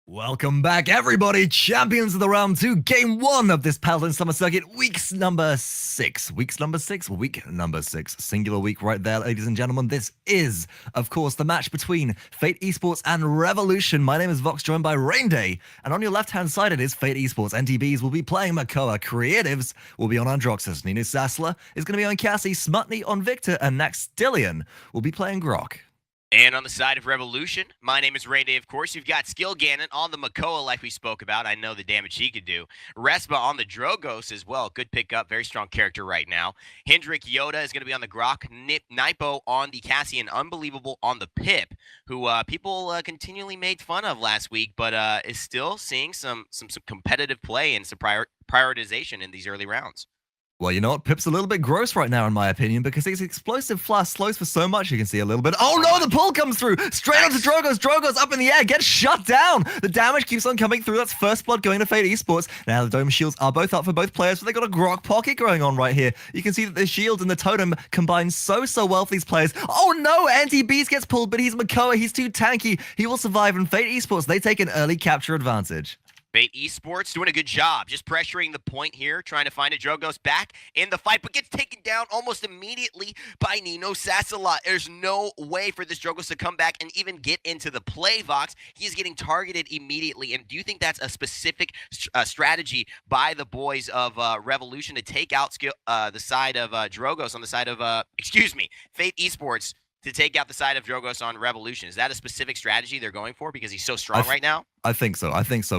Welcome back, everybody! Champions of the Round 2, Game 1 of this Paladins Summer Circuit, week number 6. Week number 6. Singular week right there, ladies and gentlemen. This is, of course, the match between Fate Esports and Revolution. My name is Vox, joined by Rainday. And on your left-hand side, it is Fate Esports. NTBees will be playing Makoa. Creatives will be on Androxus. NENOSASULA is going to be on Cassie. Smutny on Victor. And Naxtilian will be playing Grok. And on the side of Revolution, my name is Rainday, of course. You've got skillganon on the Makoa, like we spoke about. I know the damage he could do. Respa on the Drogos as well. Good pickup. Very strong character right now. hendrikyoda is going to be on the Grok. Knipo on the Cassian. Unbelivable on the Pip, who people continually made fun of last week, but is still seeing some competitive play and some prioritization in these early rounds. Well, you know what? Pip's a little bit gross right now, in my opinion, because his explosive flash slows for so much. You can see a little bit. Oh no, the pull comes through straight onto Drogos. Drogos up in the air, gets shut down. The damage keeps on coming through. That's first blood going to Fate Esports. Now the dome shields are both up for both players, but they got a Grok pocket going on right here. You can see that the shield and the totem combine so well for these players. Oh no, NTBees gets pulled, but he's Makoa. He's too tanky. He will survive, and Fate Esports, they take an early capture advantage. Fate Esports doing a good job, just pressuring the point here, trying to find it. Drogos back in the fight, but gets taken down almost immediately by NENOSASULA. There's no way for this Drogos to come back and even get into the play, Vox. He's getting targeted immediately. And do you think that's a specific strategy by the boys of Revolution to take out the side of Drogos on the side of, Fate Esports to take out the side of Drogos on Revolution? Is that a specific strategy they're going for because he's so strong right now? I think so.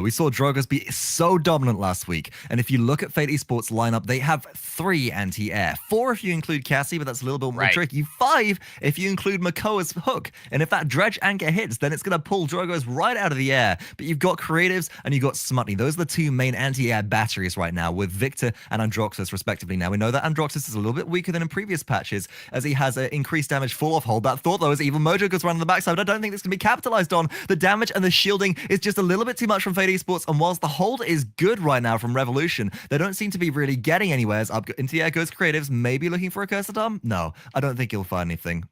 We saw Drogos be so dominant last week. And if you look at Fate Esports lineup, they have 3 anti-air. 4 if you include Cassie, but that's a little bit more tricky. 5 if you include Makoa's hook. And if that dredge anchor hits, then it's going to pull Drogos right out of the air. But you've got Creatives and you've got Smutny. Those are the 2 main anti-air batteries right now with Victor and Androxus, respectively. Now, we know that Androxus is a little bit weaker than in previous patches as he has an increased damage fall-off hold. That thought, though, is Evil Mojo goes around the backside. I don't think this can be capitalized on. The damage and the shielding is just a little bit too much from Fate Esports, and whilst the hold is good right now from Revolution, they don't seem to be really getting anywhere. As up into the air goes Creatives, maybe looking for a Cursed Arm? No, I don't think he'll find anything.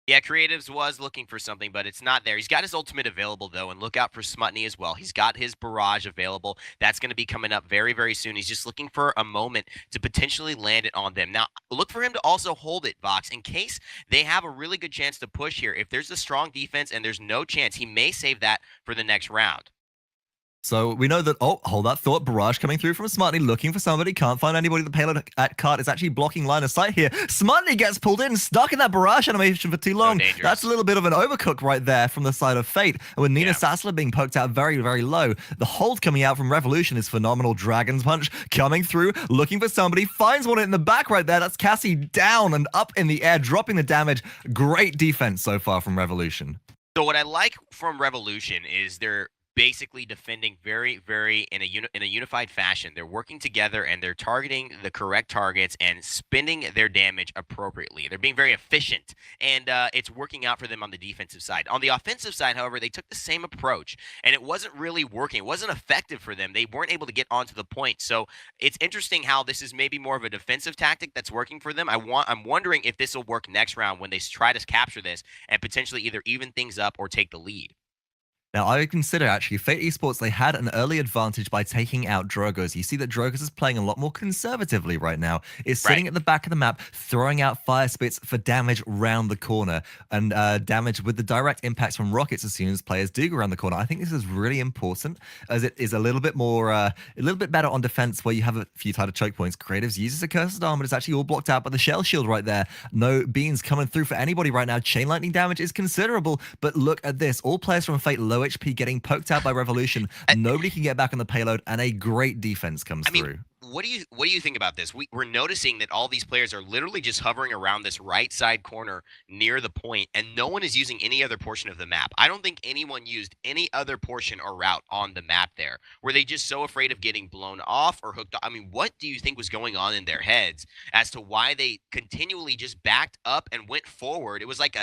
Yeah, Creatives was looking for something, but it's not there. He's got his ultimate available, though, and look out for Smutny as well. He's got his barrage available. That's going to be coming up very, very soon. He's just looking for a moment to potentially land it on them. Now, look for him to also hold it, Vox, in case they have a really good chance to push here. If there's a strong defense and there's no chance, he may save that for the next round. So we know that, oh, hold that thought, barrage coming through from Smutny, looking for somebody, can't find anybody. The payload at cart is actually blocking line of sight here. Smutny gets pulled in, stuck in that barrage animation for too long. That's a little bit of an overcook right there from the side of Fate. And with NENOSASULA being poked out very, very low, the hold coming out from Revolution is phenomenal. Dragon's Punch coming through, looking for somebody, finds one in the back right there. That's Cassie down and up in the air, dropping the damage. Great defense so far from Revolution. So what I like from Revolution is they're basically defending very, very in a unified fashion. They're working together and they're targeting the correct targets and spending their damage appropriately. They're being very efficient, and it's working out for them on the defensive side. On the offensive side, however, they took the same approach, and it wasn't really working. It wasn't effective for them. They weren't able to get onto the point. So it's interesting how this is maybe more of a defensive tactic that's working for them. I'm wondering if this will work next round when they try to capture this and potentially either even things up or take the lead. Now, I would consider, actually, Fate Esports, they had an early advantage by taking out Drogos. You see that Drogos is playing a lot more conservatively right now. Is sitting at the back of the map, throwing out fire spits for damage round the corner, and damage with the direct impacts from rockets as soon as players do go around the corner. I think this is really important, as it is a little bit more, a little bit better on defense, where you have a few tighter choke points. Creatives uses a Cursed Arm, but it's actually all blocked out by the Shell Shield right there. No beans coming through for anybody right now. Chain Lightning damage is considerable, but look at this. All players from Fate low HP getting poked out by Revolution. Nobody can get back on the payload, and a great defense comes through. What do you think about this? We're noticing that all these players are literally just hovering around this right side corner near the point, and no one is using any other portion of the map. I don't think anyone used any other portion or route on the map there. Were they just so afraid of getting blown off or hooked off? I mean, what do you think was going on in their heads as to why they continually just backed up and went forward? It was like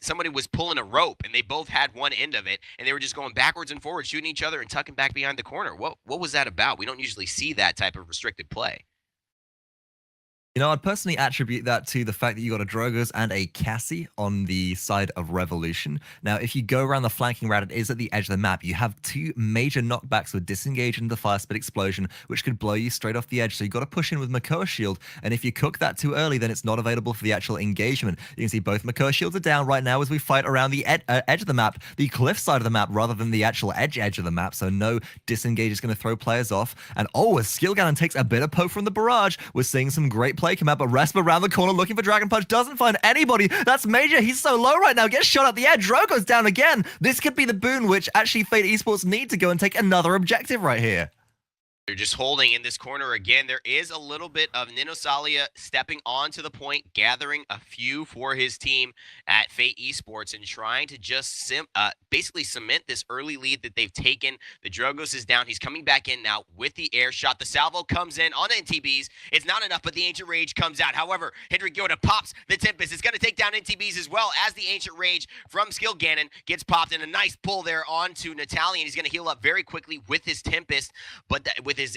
somebody was pulling a rope, and they both had one end of it, and they were just going backwards and forwards, shooting each other and tucking back behind the corner. What was that about? We don't usually see that type of restricted play. You know, I'd personally attribute that to the fact that you got a Drogoz and a Cassie on the side of Revolution. Now, if you go around the flanking route, it is at the edge of the map. You have two major knockbacks with Disengage and the Fire Spit Explosion, which could blow you straight off the edge. So you got to push in with Makoa Shield, and if you cook that too early, then it's not available for the actual engagement. You can see both Makoa Shields are down right now as we fight around the edge of the map, the cliff side of the map, rather than the actual edge of the map. So no Disengage is going to throw players off. And oh, as skillganon takes a bit of poke from the barrage, we're seeing some great play come out, but Respa around the corner looking for Dragon Punch, doesn't find anybody. That's major. He's so low right now. Gets shot at the edge. Drogo's down again. This could be the boon which actually Fate Esports need to go and take another objective right here. They're just holding in this corner again. There is a little bit of NENOSASULA stepping onto the point, gathering a few for his team at Fate Esports and trying to just basically cement this early lead that they've taken. The Drogoz is down. He's coming back in now with the air shot. The salvo comes in on NTBees. It's not enough, but the Ancient Rage comes out. However, hendrikyoda pops the Tempest. It's going to take down NTBees as well as the Ancient Rage from skillganon gets popped, and a nice pull there onto Naxtilian. He's going to heal up very quickly with his Tempest, but with his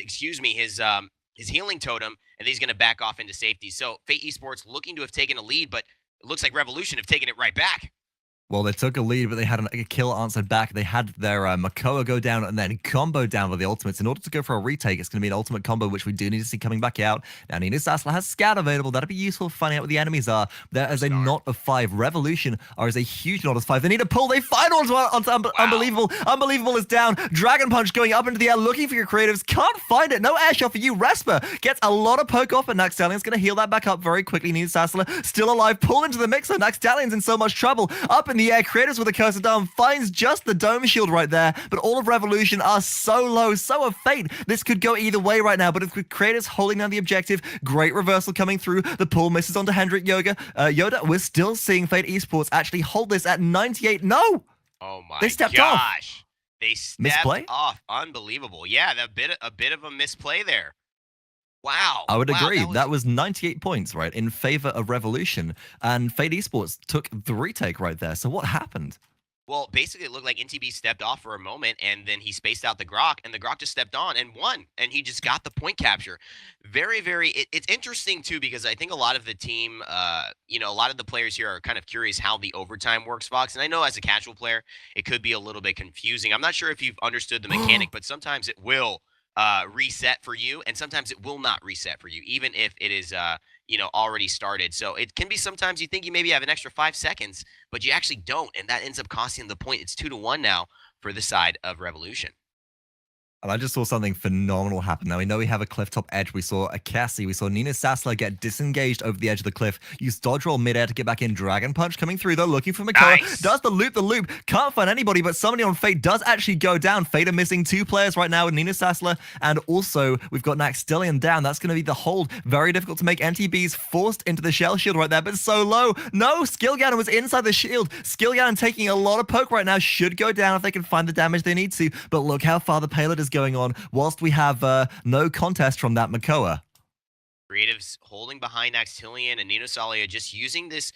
healing totem, and he's going to back off into safety. So Fate Esports looking to have taken a lead, but it looks like Revolution have taken it right back. Well, they took a lead, but they had a kill answered back. They had their Makoa go down and then combo down with the ultimates. In order to go for a retake, it's going to be an ultimate combo, which we do need to see coming back out. Now, NENOSASULA has Scout available. That'd be useful for finding out what the enemies are. There is a knot of 5. Revolution are as a huge knot of 5. They need to pull. They find onto Unbelievable. Unbelievable is down. Dragon Punch going up into the air, looking for your creatives. Can't find it. No air shot for you. Respa gets a lot of poke off, and Naxtalian's going to heal that back up very quickly. NENOSASULA still alive. Pull into the mixer. Naxtalian's in so much trouble. Up in the air. Creators with a Curse of Dome finds just the Dome Shield right there, but all of Revolution are so low, so of Fate. This could go either way right now, but if Creators holding down the objective, great reversal coming through. The pull misses onto hendrikyoda. We're still seeing Fate Esports actually hold this at 98. No! Oh my They stepped gosh. off. They stepped Misplay? off. Unbelievable. Yeah, a bit of a misplay there. Wow. I would agree. That was 98 points, right, in favor of Revolution. And Fate Esports took the retake right there. So what happened? Well, basically, it looked like NTB stepped off for a moment, and then he spaced out the Grok, and the Grok just stepped on and won, and he just got the point capture. Very, very. It's interesting, too, because I think a lot of the team, a lot of the players here are kind of curious how the overtime works, Fox. And I know as a casual player, it could be a little bit confusing. I'm not sure if you've understood the mechanic, but sometimes it will reset for you, and sometimes it will not reset for you, even if it is already started. So it can be sometimes you think you maybe have an extra 5 seconds, but you actually don't, and that ends up costing the point. It's 2-1 now for the side of Revolution. And I just saw something phenomenal happen. Now, we know we have a cliff top edge. We saw a Cassie. We saw NENOSASULA get disengaged over the edge of the cliff. Use dodge roll midair to get back in. Dragon Punch coming through, though, looking for Makoa. Nice. Does the loop. Can't find anybody, but somebody on Fate does actually go down. Fate are missing 2 players right now with NENOSASULA. And also, we've got Naxtilian down. That's going to be the hold. Very difficult to make. NTBees forced into the shell shield right there, but so low. No, skillganon was inside the shield. Skillganon taking a lot of poke right now. Should go down if they can find the damage they need to. But look how far the payload is going on. Whilst we have no contest from that Makoa. Creatives holding behind Naxtilian and NENOSASULA just using this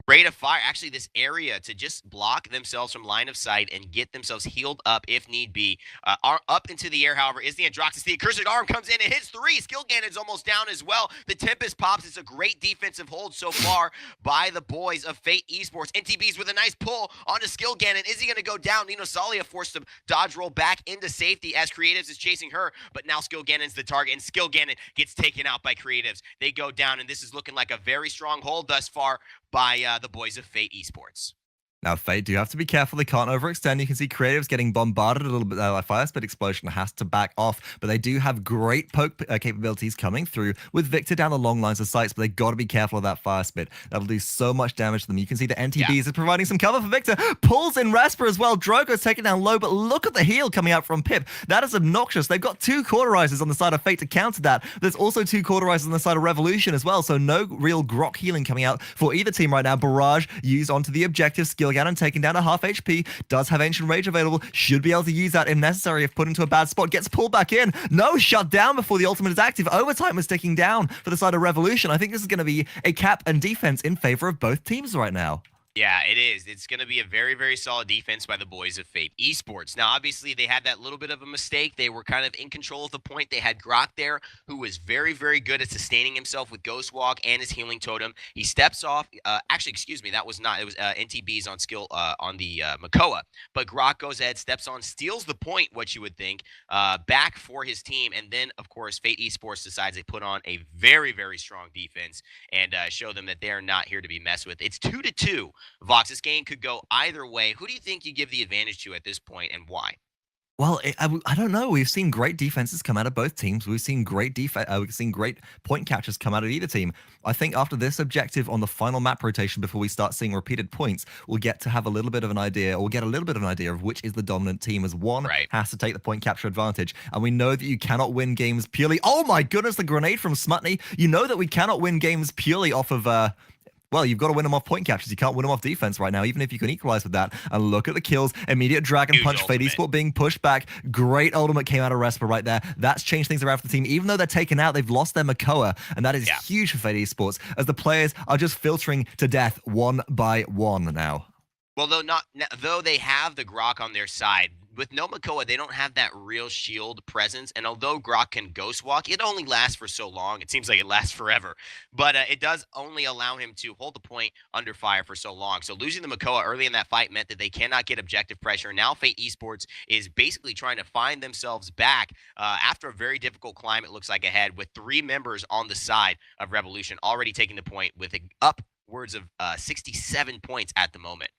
rate of fire, actually this area, to just block themselves from line of sight and get themselves healed up if need be. Up into the air, however, is the Androxus. The Accursed Arm comes in and hits 3. Skillganon's almost down as well. The Tempest pops. It's a great defensive hold so far by the boys of Fate Esports. NTBees with a nice pull onto skillganon. Is he going to go down? NENOSASULA forced to dodge roll back into safety as Creatives is chasing her, but now skillganon's the target, and skillganon gets taken out by Creatives. They go down, and this is looking like a very strong hold thus far by the boys of Fate Esports. Now, Fate do have to be careful. They can't overextend. You can see Creatives getting bombarded a little bit there. Like Fire Spit Explosion has to back off, but they do have great poke capabilities coming through with Victor down the long lines of sights, but they got to be careful of that Fire Spit. That'll do so much damage to them. You can see the NTBees is providing some cover for Victor. Pulls in Respa as well. Drogo's taken down low, but look at the heal coming out from Pip. That is obnoxious. They've got 2 cauterizers on the side of Fate to counter that. There's also 2 cauterizers on the side of Revolution as well, so no real Grok healing coming out for either team right now. Barrage used onto the objective. Skillganon taking down a half HP. Does have Ancient Rage available. Should be able to use that if necessary if put into a bad spot. Gets pulled back in. No, shut down before the ultimate is active. Overtime is ticking down for the side of Revolution. I think this is going to be a cap and defense in favor of both teams right now. Yeah, it is. It's going to be a very, very solid defense by the boys of Fate Esports. Now, obviously, they had that little bit of a mistake. They were kind of in control of the point. They had Grok there, who was very, very good at sustaining himself with Ghost Walk and his healing totem. He steps off. Actually, excuse me, that was not. It was NTBees on skill on the Makoa. But Grok goes ahead, steps on, steals the point. What you would think, back for his team, and then of course, Fate Esports decides they put on a very, very strong defense and show them that they are not here to be messed with. It's 2-2. Vox, this game could go either way. Who do you think you give the advantage to at this point, and why? Well, I don't know. We've seen great defenses come out of both teams. We've seen we've seen great point catchers come out of either team. I think after this objective on the final map rotation, before we start seeing repeated points, we'll get to have a little bit of an idea, or get a little bit of an idea of which is the dominant team, as one has to take the point capture advantage. And we know that you cannot win games purely. Oh my goodness, the grenade from Smutney. You know that we cannot win games purely off of. Well, you've got to win them off point captures. You can't win them off defense right now, even if you can equalize with that. And look at the kills. Immediate Dragon Punch, Fate Esport being pushed back. Great ultimate came out of Respa right there. That's changed things around for the team. Even though they're taken out, they've lost their Makoa, and that is huge for Fate Esports, as the players are just filtering to death one by one now. Well, though they have the Grok on their side, with no Makoa, they don't have that real shield presence. And although Grok can Ghost Walk, it only lasts for so long. It seems like it lasts forever. But it does only allow him to hold the point under fire for so long. So losing the Makoa early in that fight meant that they cannot get objective pressure. Now Fate Esports is basically trying to find themselves back after a very difficult climb, it looks like, ahead, with 3 members on the side of Revolution already taking the point with upwards of 67 points at the moment.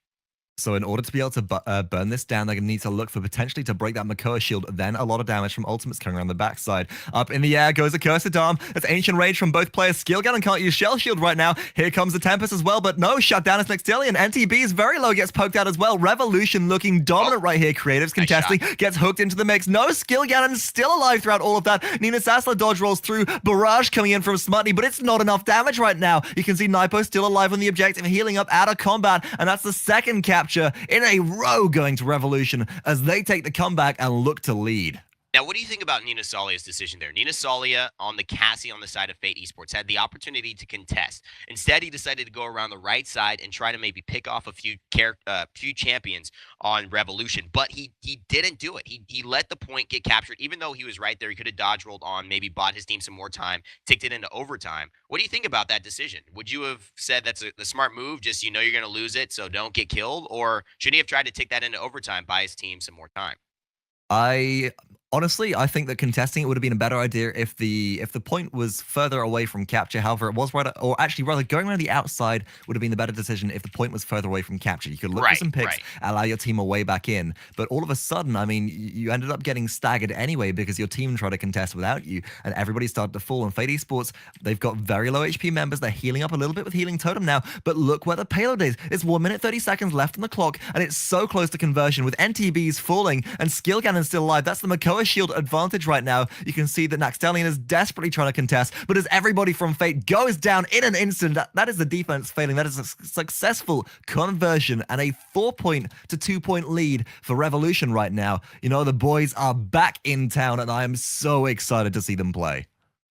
So in order to be able to burn this down, they're going to need to look for potentially to break that Makoa shield, then a lot of damage from ultimates coming around the backside. Up in the air goes a Cursed Arm. That's Ancient Rage from both players. skillganon can't use Shell Shield right now. Here comes the Tempest as well, but no, shut down is Naxtilian. NTBees very low, gets poked out as well. Revolution looking dominant right here. Creatives contesting, gets hooked into the mix. No, skillganon still alive throughout all of that. NENOSASULA dodge rolls through. Barrage coming in from Smutney, but it's not enough damage right now. You can see knipo still alive on the objective, healing up out of combat, and that's the second capture in a row going to Revolution as they take the comeback and look to lead. Now, what do you think about NENOSASULA's decision there? NENOSASULA on the Cassie on the side of Fate Esports had the opportunity to contest. Instead, he decided to go around the right side and try to maybe pick off a few champions on Revolution, but he didn't do it. He let the point get captured, even though he was right there. He could have dodge rolled on, maybe bought his team some more time, ticked it into overtime. What do you think about that decision? Would you have said that's a smart move, just you're going to lose it, so don't get killed? Or should he have tried to tick that into overtime, buy his team some more time? Honestly, I think that contesting it would have been a better idea if the point was further away from capture. However, it was right, or actually rather going around the outside would have been the better decision if the point was further away from capture. You could look for some picks, allow your team away back in. But all of a sudden, I mean, you ended up getting staggered anyway because your team tried to contest without you, and everybody started to fall. And Fate Esports, they've got very low HP members. They're healing up a little bit with Healing Totem now, but look where the payload is. It's 1 minute 30 seconds left on the clock, and it's so close to conversion with NTBees falling and skillganon still alive. That's the Makoa shield advantage right now. You can see that Naxtilian is desperately trying to contest, but as everybody from Fate goes down in an instant, that is the defense failing. That is a successful conversion and a 4-point to 2-point lead for Revolution right now. You know, the boys are back in town, and I am so excited to see them play.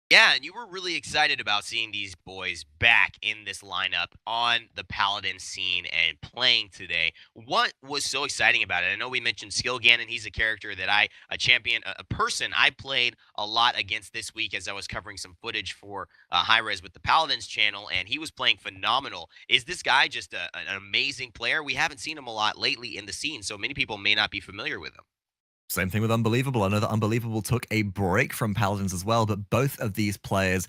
Yeah, and you were really excited about seeing these boys back in this lineup on the Paladin scene and playing today. What was so exciting about it? I know we mentioned skillganon. He's a character that a champion, a person I played a lot against this week as I was covering some footage for Hi-Rez with the Paladins channel, and he was playing phenomenal. Is this guy just an amazing player? We haven't seen him a lot lately in the scene, so many people may not be familiar with him. Same thing with Unbelivable. I know that Unbelivable took a break from Paladins as well, but both of these players,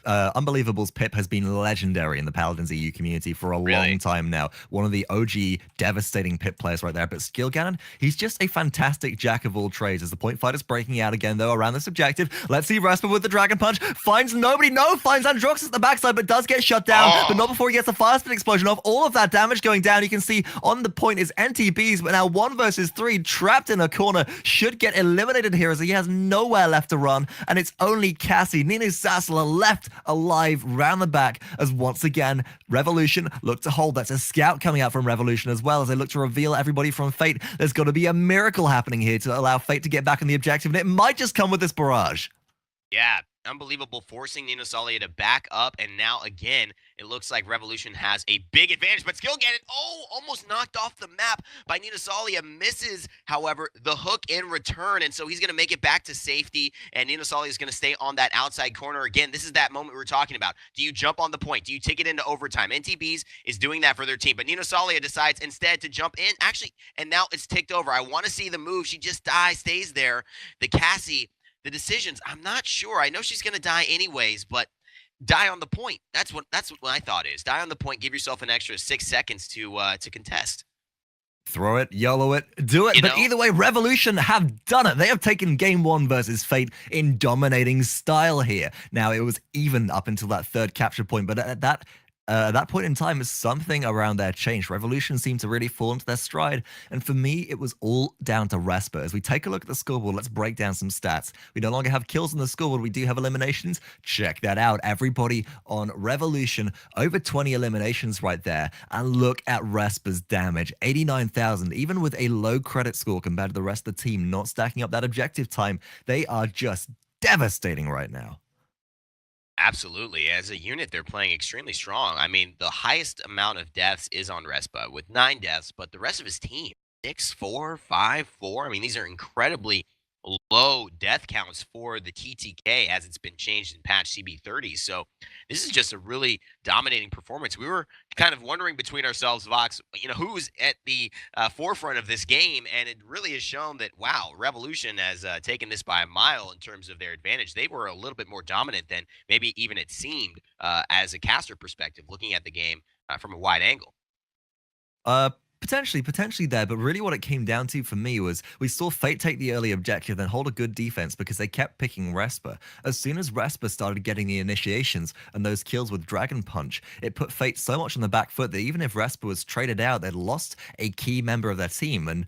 Unbelievable's Pip has been legendary in the Paladins EU community for a long time now. One of the OG devastating Pip players right there. But skillganon, he's just a fantastic jack of all trades. As the point fighter's breaking out again, though, around this objective. Let's see Respa with the Dragon Punch. Finds nobody. No, finds Androx at the backside, but does get shut down. But not before he gets the fire spin explosion off. All of that damage going down. You can see on the point is NTBees, but now 1 versus 3, trapped in a corner. Should get eliminated here as he has nowhere left to run, and it's only Cassie. NENOSASULA left alive round the back as once again Revolution look to hold. That's a scout coming out from Revolution as well as they look to reveal everybody from Fate. There's got to be a miracle happening here to allow Fate to get back on the objective, and it might just come with this barrage. Yeah, Unbelivable forcing NENOSASULA to back up, and now again, it looks like Revolution has a big advantage, but skillganon, almost knocked off the map by NENOSASULA, misses, however, the hook in return, and so he's going to make it back to safety, and NENOSASULA is going to stay on that outside corner. Again, this is that moment we were talking about. Do you jump on the point? Do you take it into overtime? NTBees is doing that for their team, but NENOSASULA decides instead to jump in, actually, and now it's ticked over. I want to see the move. She just stays there. The Cassie, the decisions, I'm not sure. I know she's going to die anyways, but die on the point. That's what my thought is. Die on the point. Give yourself an extra 6 seconds to contest. Throw it, YOLO it, do it. But either way, Revolution have done it. They have taken Game 1 versus Fate in dominating style here. Now, it was even up until that third capture point, but at that point in time, something around there changed. Revolution seemed to really fall into their stride, and for me, it was all down to Respa. As we take a look at the scoreboard, let's break down some stats. We no longer have kills on the scoreboard, we do have eliminations. Check that out. Everybody on Revolution, over 20 eliminations right there, and look at Respa's damage, 89,000. Even with a low credit score compared to the rest of the team, not stacking up that objective time, they are just devastating right now. Absolutely. As a unit, they're playing extremely strong. I mean, the highest amount of deaths is on Respa with 9 deaths, but the rest of his team, 6, 4, 5, 4. I mean, these are incredibly low death counts for the TTK as it's been changed in patch CB30. So this is just a really dominating performance. We were kind of wondering between ourselves, Vox, who's at the forefront of this game, and it really has shown that, wow, Revolution has taken this by a mile in terms of their advantage. They were a little bit more dominant than maybe even it seemed as a caster perspective, looking at the game from a wide angle. Potentially there, but really what it came down to for me was we saw Fate take the early objective, then hold a good defense because they kept picking Respa. As soon as Respa started getting the initiations and those kills with Dragon Punch, it put Fate so much on the back foot that even if Respa was traded out, they'd lost a key member of their team. And,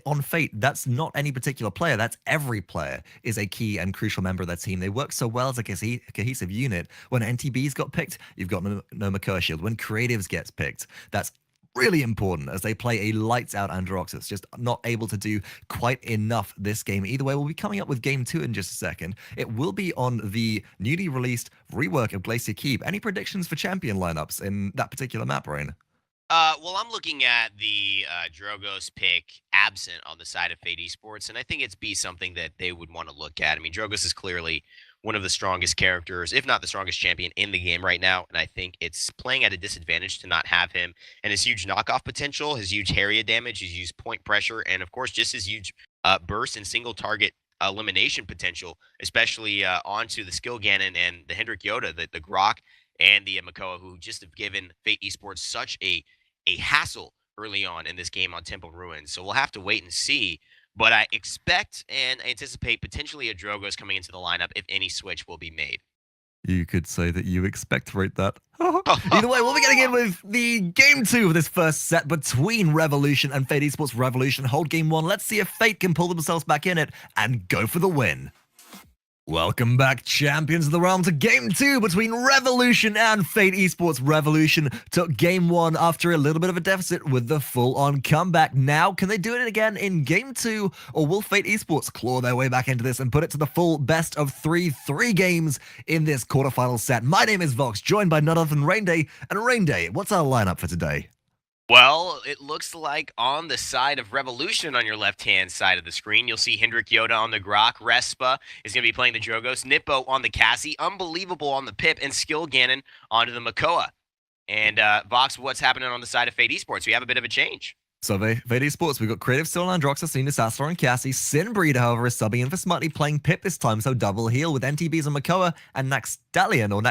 on Fate, that's not any particular player, that's every player is a key and crucial member of their team. They work so well as a cohesive unit. When NTBees got picked, you've got no Makoa shield. When Creatives gets picked, that's really important as they play a lights-out Androxus, just not able to do quite enough this game. Either way, we'll be coming up with Game 2 in just a second. It will be on the newly released rework of Glacier Keep. Any predictions for champion lineups in that particular map, Rain? Well, I'm looking at the Drogoz pick absent on the side of Fate Esports, and I think it's be something that they would want to look at. I mean, Drogoz is clearly one of the strongest characters, if not the strongest champion in the game right now, and I think it's playing at a disadvantage to not have him, and his huge knockoff potential, his huge area damage, his huge point pressure, and of course, just his huge burst and single target elimination potential, especially onto the skillganon and the hendrikyoda, the Grok, and the Makoa, who just have given Fate Esports such a hassle early on in this game on Temple Ruins. So we'll have to wait and see. But I expect and anticipate potentially a Drogoz coming into the lineup if any switch will be made. You could say that you expectorate that. Either way, we'll be getting in with the Game 2 of this first set between Revolution and Fate Esports. Revolution hold Game 1. Let's see if Fate can pull themselves back in it and go for the win. Welcome back, champions of the realm, to Game 2 between Revolution and Fate Esports. Revolution took Game 1 after a little bit of a deficit with the full-on comeback. Now, can they do it again in Game 2, or will Fate Esports claw their way back into this and put it to the full best of three games in this quarterfinal set? My name is Vox, joined by none other than Rainday. And Rainday, what's our lineup for today? Well, it looks like on the side of Revolution on your left-hand side of the screen, you'll see hendrikyoda on the Grok, Respa is going to be playing the Drogoz, knipo on the Cassie, Unbelivable on the Pip, and skillganon onto the Makoa. And Vox, what's happening on the side of Fate Esports? We have a bit of a change. So Fate Esports, we've got Creative still on Androxus, NENOSASULA and Cassie. Sinbreeder, however, is subbing in for Smutty, playing Pip this time, so double heal with NTBees on Makoa and Naxtilian on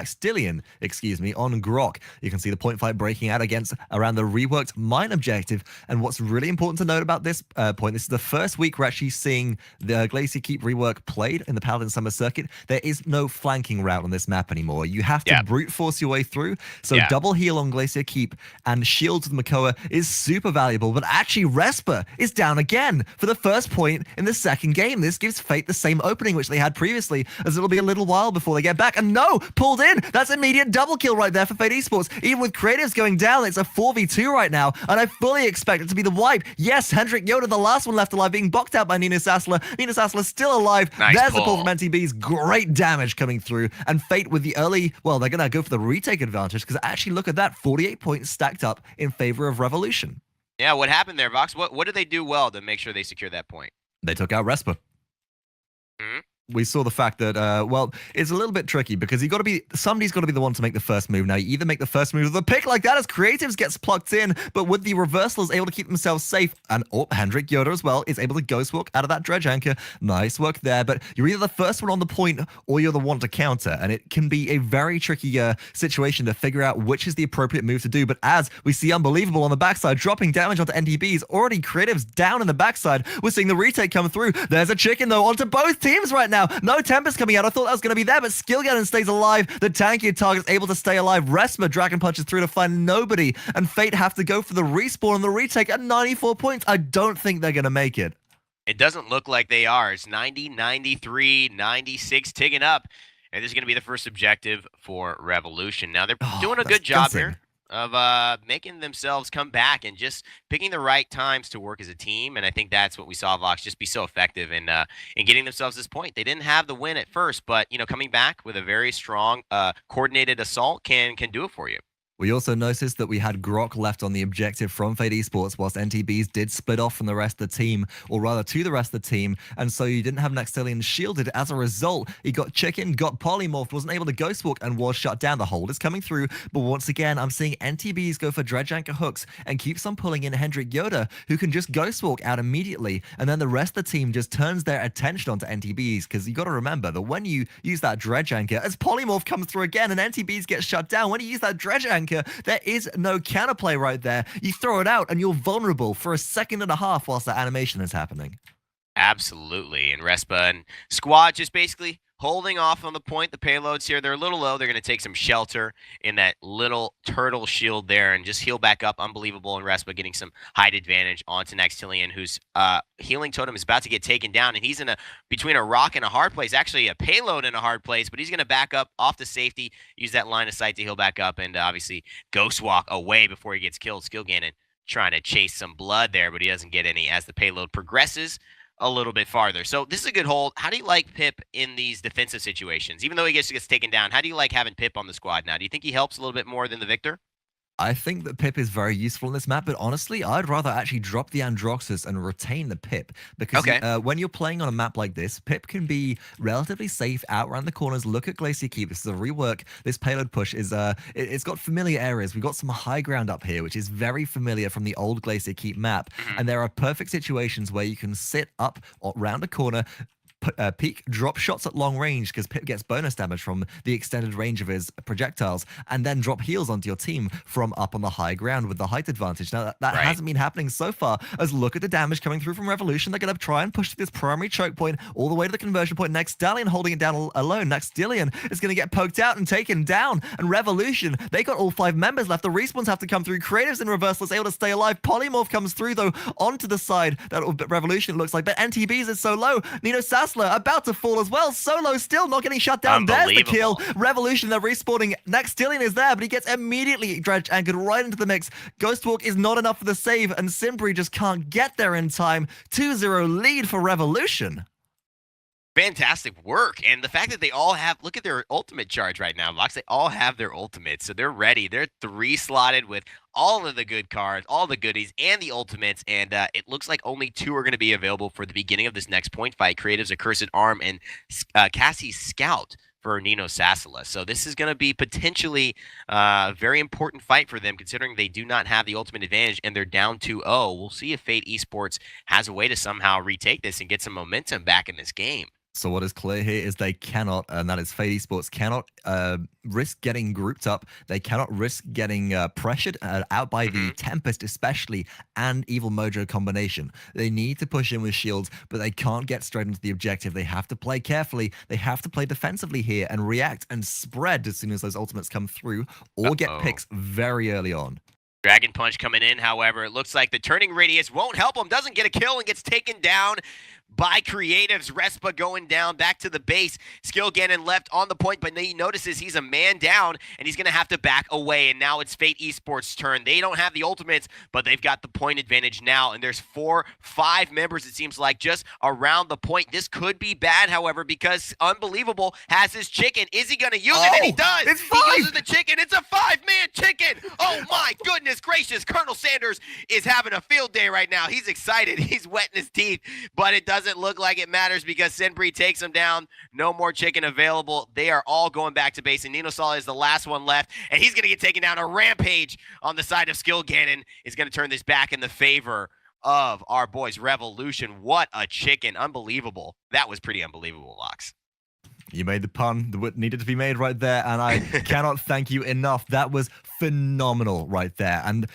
Grok. You can see the point fight breaking out against around the reworked mine objective. And what's really important to note about this point, this is the first week we're actually seeing the Glacier Keep rework played in the Paladins Summer Circuit. There is no flanking route on this map anymore. You have to brute force your way through. So double heal on Glacier Keep and shields with Makoa is super valuable. but actually Respa is down again for the first point in the second game. This gives Fate the same opening which they had previously, as it'll be a little while before they get back. And no, pulled in. That's immediate double kill right there for Fate Esports. Even with creatives going down, it's a 4v2 right now, and I fully expect it to be the wipe. Yes, hendrikyoda, the last one left alive, being boxed out by NENOSASULA. NENOSASULA still alive. There's the pull from NTBees. Great damage coming through, and Fate with the early, well, they're gonna go for the retake advantage, because actually look at that, 48 points stacked up in favor of Revolution. Yeah, what happened there, Vox? What did they do well to make sure they secure that point? They took out Respa. We saw the fact that, well, it's a little bit tricky because somebody's got to be the one to make the first move. Now, you either make the first move with a pick like that as creatives gets plucked in, but with the reversal is able to keep themselves safe. And hendrikyoda as well is able to ghost walk out of that dredge anchor. Nice work there, but you're either the first one on the point or you're the one to counter. And it can be a very tricky situation to figure out which is the appropriate move to do. But as we see Unbelivable on the backside, dropping damage onto NTBees, already creatives down in the backside. We're seeing the retake come through. There's a chicken though onto both teams right now. No Tempest coming out. I thought that was going to be there, but skillganon stays alive. The tankier target's able to stay alive. Respa dragon punches through to find nobody, and Fate have to go for the respawn and the retake at 94 points. I don't think they're going to make it. It doesn't look like they are. It's 90, 93, 96, ticking up. And this is going to be the first objective for Revolution. Now, they're doing a good job here of making themselves come back and just picking the right times to work as a team. And I think that's what we saw Vox just be so effective in getting themselves this point. They didn't have the win at first, but, you know, coming back with a very strong, coordinated assault can do it for you. We also noticed that we had Grok left on the objective from Fate Esports, whilst NTBees did split off from the rest of the team, or rather to the rest of the team, and so you didn't have Naxtilian shielded. As a result, he got chicken, got polymorphed, wasn't able to ghost walk, and was shut down. The hold is coming through, but once again, I'm seeing NTBees go for dredge anchor hooks and keeps on pulling in hendrikyoda, who can just ghost walk out immediately, and then the rest of the team just turns their attention onto NTBees, because you got to remember that when you use that dredge anchor, as polymorph comes through again, and NTBees gets shut down, when you use that dredge anchor, there is no counterplay right there. You throw it out and you're vulnerable for a second and a half whilst that animation is happening. Absolutely. And Respa and squad just basically holding off on the point. The payloads here, they're a little low. They're going to take some shelter in that little turtle shield there and just heal back up. Unbelivable. And Respa getting some height advantage onto Naxtilian, whose healing totem is about to get taken down. And he's in between a rock and a hard place. Actually, a payload in a hard place, but he's going to back up off to safety, use that line of sight to heal back up, and obviously ghost walk away before he gets killed. Skillganon trying to chase some blood there, but he doesn't get any as the payload progresses a little bit farther. So this is a good hold. How do you like Pip in these defensive situations? Even though he gets taken down, how do you like having Pip on the squad now? Do you think he helps a little bit more than the Victor? I think that Pip is very useful in this map, but honestly, I'd rather actually drop the Androxus and retain the Pip, because when you're playing on a map like this, Pip can be relatively safe out around the corners. Look at Glacier Keep. This is a rework. This payload push is it's got familiar areas. We've got some high ground up here, which is very familiar from the old Glacier Keep map, and there are perfect situations where you can sit up around a corner, peek, drop shots at long range, because Pip gets bonus damage from the extended range of his projectiles, and then drop heals onto your team from up on the high ground with the height advantage. Now, that hasn't been happening so far, as look at the damage coming through from Revolution. They're going to try and push this primary choke point all the way to the conversion point. Naxtilian holding it down alone. Naxtilian is going to get poked out and taken down, and Revolution, they got all 5 members left. The respawns have to come through. Creatives in reversal is able to stay alive. Polymorph comes through, though, onto the side. That Revolution, it looks like, but NTBees is so low. NENOSASULA about to fall as well. Solo still not getting shut down. There's the kill. Revolution, they're respawning. Naxtilian is there, but he gets immediately dredge anchored right into the mix. Ghostwalk is not enough for the save, and Simpri just can't get there in time. 2-0 lead for Revolution. Fantastic work. And the fact that they all have, look at their ultimate charge right now, Vox. They all have their ultimates, so they're ready. They're 3-slotted with all of the good cards, all the goodies, and the ultimates, and it looks like only 2 are going to be available for the beginning of this next point fight. Creative's Accursed Arm and Cassie's Scout for NENOSASULA. So this is going to be potentially a very important fight for them, considering they do not have the ultimate advantage and they're down 2-0. We'll see if Fate Esports has a way to somehow retake this and get some momentum back in this game. So what is clear here is they cannot, and that is Fate Esports, cannot risk getting grouped up. They cannot risk getting pressured out by the Tempest especially, and Evil Mojo combination. They need to push in with shields, but they can't get straight into the objective. They have to play carefully. They have to play defensively here and react and spread as soon as those ultimates come through, or get picks very early on. Dragon Punch coming in, however, it looks like the turning radius won't help him. Doesn't get a kill and gets taken down by Creatives. Respa going down back to the base. skillganon left on the point, but he notices he's a man down, and he's going to have to back away. And now it's Fate Esports' turn. They don't have the ultimates, but they've got the point advantage now. And there's 5 members, it seems like, just around the point. This could be bad, however, because Unbelivable has his chicken. Is he going to use it? And he does. It's he uses the chicken. It's a 5-man chicken. Oh, my goodness gracious. Colonel Sanders is having a field day right now. He's excited. He's wetting his teeth, but it doesn't look like it matters because Senbri takes him down. No more chicken available. They are all going back to base, and NENOSASULA is the last one left, and he's going to get taken down. A Rampage on the side of skillganon is going to turn this back in the favor of our boys Revolution. What a chicken. Unbelievable. That was pretty unbelievable, Lox. You made the pun that needed to be made right there, and I cannot thank you enough. That was phenomenal right there. And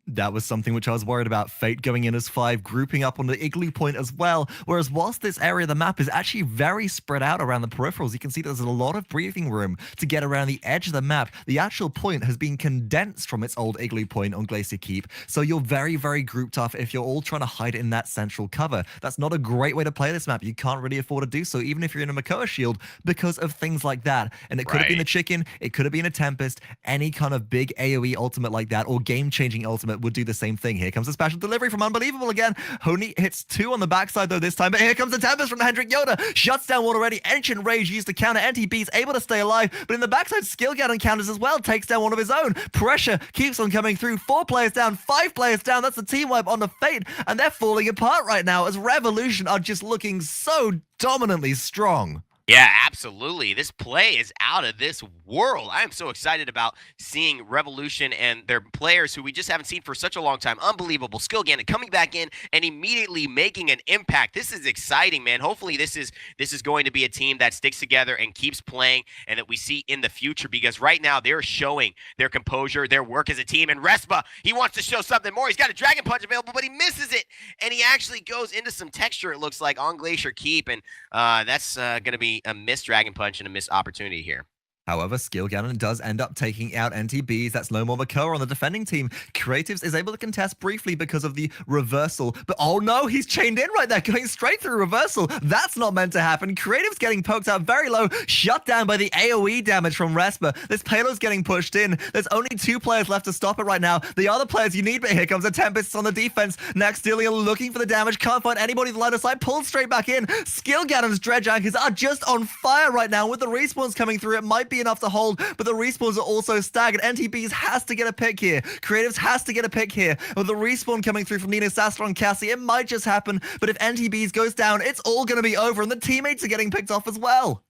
that was something which I was worried about. Fate going in as 5, grouping up on the igloo point as well. Whereas whilst this area of the map is actually very spread out around the peripherals, you can see there's a lot of breathing room to get around the edge of the map. The actual point has been condensed from its old igloo point on Glacier Keep. So you're very, very grouped up if you're all trying to hide in that central cover. That's not a great way to play this map. You can't really afford to do so, even if you're in a Makoa shield, because of things like that. And it could have been a chicken, it could have been a Tempest, any kind of big AoE ultimate like that, or game-changing ultimate would do the same thing. Here comes a special delivery from Unbelivable again. Honi hits 2 on the backside though this time, but here comes the Tempest from the hendrikyoda. Shuts down one already. Ancient Rage used to counter. NTBees able to stay alive, but in the backside, skillganon counters as well. Takes down one of his own. Pressure keeps on coming through. 4 players down, 5 players down. That's the team wipe on the Fate, and they're falling apart right now as Revolution are just looking so dominantly strong. Yeah, absolutely. This play is out of this world. I am so excited about seeing Revolution and their players who we just haven't seen for such a long time. Unbelivable. skillganon coming back in and immediately making an impact. This is exciting, man. Hopefully this is going to be a team that sticks together and keeps playing and that we see in the future, because right now they're showing their composure, their work as a team. And Respa, he wants to show something more. He's got a Dragon Punch available, but he misses it. And he actually goes into some texture, it looks like, on Glacier Keep. And that's going to be a missed Dragon Punch and a missed opportunity here. However, skillganon does end up taking out NTBees. That's no more Makoa on the defending team. Creatives is able to contest briefly because of the reversal. But oh no, he's chained in right there, going straight through reversal. That's not meant to happen. Creatives getting poked out very low, shut down by the AoE damage from Respa. This payload's getting pushed in. There's only 2 players left to stop it right now. The other players you need, but here comes a Tempest on the defense. Naxtilian looking for the damage, can't find anybody to line of sight, pulled straight back in. skillganon's dredge anchors are just on fire right now. With the respawns coming through, it might be enough to hold, but the respawns are also staggered. NTBees has to get a pick here. Creatives has to get a pick here. With the respawn coming through from NENOSASULA and Cassie, it might just happen, but if NTBees goes down, it's all going to be over, and the teammates are getting picked off as well.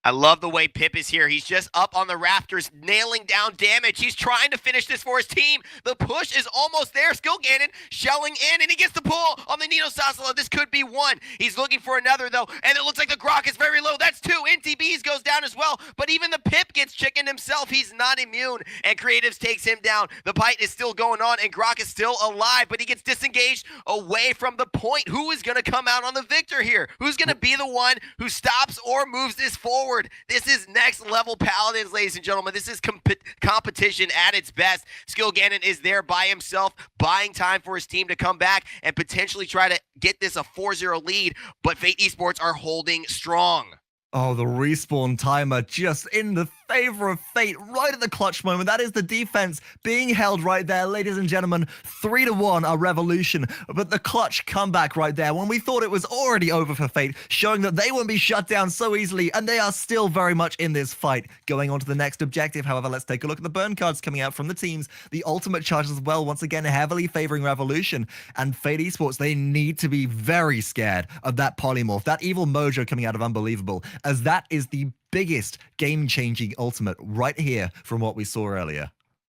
I love the way Pip is here. He's just up on the rafters, nailing down damage. He's trying to finish this for his team. The push is almost there. skillganon shelling in, and he gets the pull on the NENOSASULA. This could be 1. He's looking for another, though, and it looks like the Grok is very low. That's 2. NTBees goes down as well, but even the Pip gets chickened himself. He's not immune, and Creatives takes him down. The bite is still going on, and Grok is still alive, but he gets disengaged away from the point. Who is going to come out on the victor here? Who's going to be the one who stops or moves this forward? This is next level Paladins, ladies and gentlemen. This is competition at its best. skillganon is there by himself, buying time for his team to come back and potentially try to get this a 4-0 lead, but Fate Esports are holding strong. Oh, the respawn timer just in the favor of Fate right at the clutch moment. That is the defense being held right there, ladies and gentlemen. 3-1 a Revolution, but the clutch comeback right there when we thought it was already over for Fate, showing that they won't be shut down so easily, and they are still very much in this fight. Going on to the next objective, however, let's take a look at the burn cards coming out from the teams. The ultimate charge as well, once again, heavily favoring Revolution, and Fate Esports, they need to be very scared of that polymorph, that evil mojo coming out of Unbelivable, as that is the biggest game-changing ultimate right here from what we saw earlier.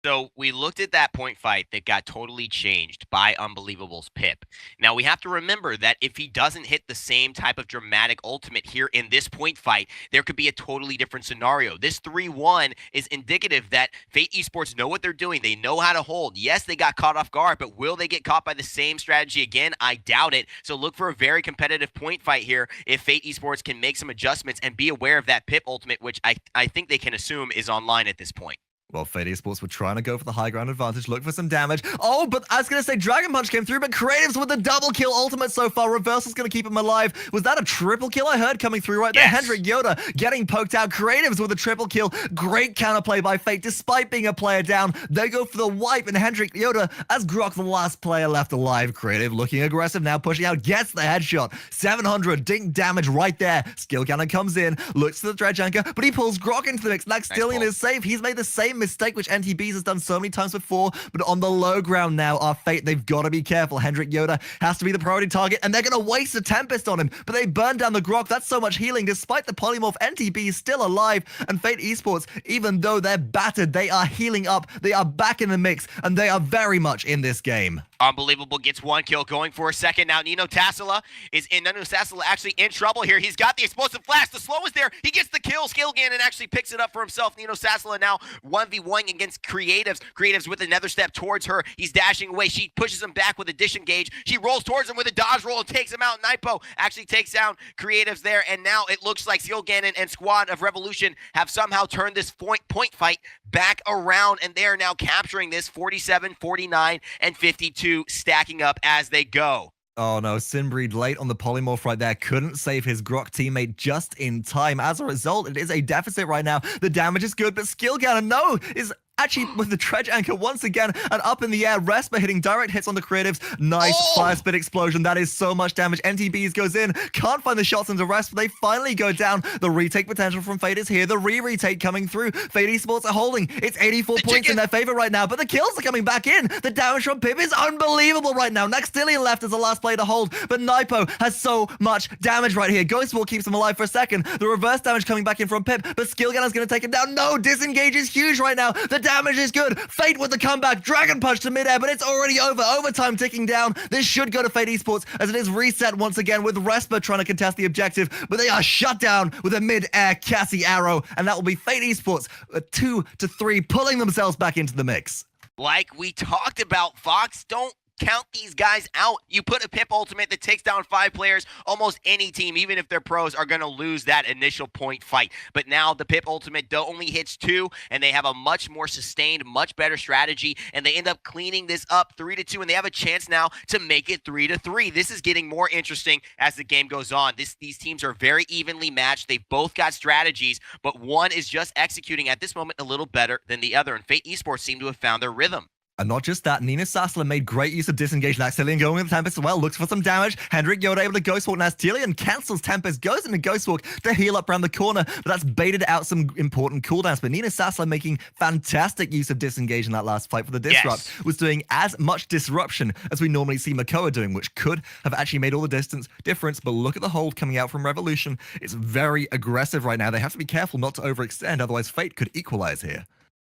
So we looked at that point fight that got totally changed by Unbelievable's Pip. Now we have to remember that if he doesn't hit the same type of dramatic ultimate here in this point fight, there could be a totally different scenario. This 3-1 is indicative that Fate Esports know what they're doing. They know how to hold. Yes, they got caught off guard, but will they get caught by the same strategy again? I doubt it. So look for a very competitive point fight here if Fate Esports can make some adjustments and be aware of that Pip ultimate, which I think they can assume is online at this point. Well, Fate Esports were trying to go for the high ground advantage, look for some damage. Oh, but I was going to say Dragon Punch came through, but Creatives with the double kill ultimate so far. Reversal's going to keep him alive. Was that a triple kill I heard coming through right there? hendrikyoda getting poked out. Creatives with a triple kill. Great counterplay by Fate, despite being a player down. They go for the wipe, and hendrikyoda, as Grok, the last player left alive. Creative looking aggressive now, pushing out, gets the headshot. 700 dink damage right there. Skillganon comes in, looks to the dredge anchor, but he pulls Grok into the mix. Naxtilian is safe. He's made the same mistake which NTBees has done so many times before, but on the low ground now are Fate. They've got to be careful. hendrikyoda has to be the priority target, and they're going to waste a Tempest on him, but they burn down the Grok. That's so much healing. Despite the polymorph, NTB is still alive, and Fate Esports, even though they're battered, they are healing up. They are back in the mix, and they are very much in this game. Unbelivable gets one kill, going for a second now. NENOSASULA is in. NENOSASULA actually in trouble here. He's got the explosive flash. The slow is there. He gets the kill. skillganon actually picks it up for himself. NENOSASULA now 1v1 against Creatives. Creatives with another step towards her. He's dashing away. She pushes him back with a disengage. She rolls towards him with a dodge roll and takes him out. knipo actually takes down Creatives there, and now it looks like skillganon and Squad of Revolution have somehow turned this point fight back around, and they are now capturing this 47, 49, and 52. Stacking up as they go. Oh no, Sinbreed late on the polymorph right there. Couldn't save his Grok teammate just in time. As a result, it is a deficit right now. The damage is good, but skillganon, is actually with the dredge anchor once again, and up in the air. Respa hitting direct hits on the Creatives. Nice fire spit explosion. That is so much damage. NTBees goes in. Can't find the shots into Respa. They finally go down. The retake potential from Fate is here. The retake coming through. Fate Esports are holding. It's 84 points in their favor right now, but the kills are coming back in. The damage from Pip is unbelievable right now. Naxtilian left as the last player to hold, but knipo has so much damage right here. Ghostwall keeps him alive for a second. The reverse damage coming back in from Pip, but skillganon's going to take him down. No, disengage is huge right now. The damage is good. Fate with the comeback. Dragon Punch to midair, but it's already over. Overtime ticking down. This should go to Fate Esports as it is reset once again with Respa trying to contest the objective, but they are shut down with a mid-air Cassie arrow, and that will be Fate Esports 2-3 pulling themselves back into the mix. Like we talked about, Fox, don't count these guys out. You put a Pip ultimate that takes down 5 players, almost any team, even if they're pros, are going to lose that initial point fight. But now the Pip ultimate only hits 2, and they have a much more sustained, much better strategy, and they end up cleaning this up 3-2, and they have a chance now to make it 3-3. This is getting more interesting as the game goes on. These teams are very evenly matched. They've both got strategies, but one is just executing at this moment a little better than the other, and Fate Esports seem to have found their rhythm. And not just that, NENOSASULA made great use of disengage. Naxtilian going with Tempest as well, looks for some damage. hendrikyoda able to Ghostwalk. Naxtilian cancels Tempest, goes into Ghostwalk to heal up around the corner, but that's baited out some important cooldowns. But NENOSASULA making fantastic use of disengage in that last fight for the Disrupt, was doing as much disruption as we normally see Makoa doing, which could have actually made all the difference. But look at the hold coming out from Revolution. It's very aggressive right now. They have to be careful not to overextend, otherwise Fate could equalize here.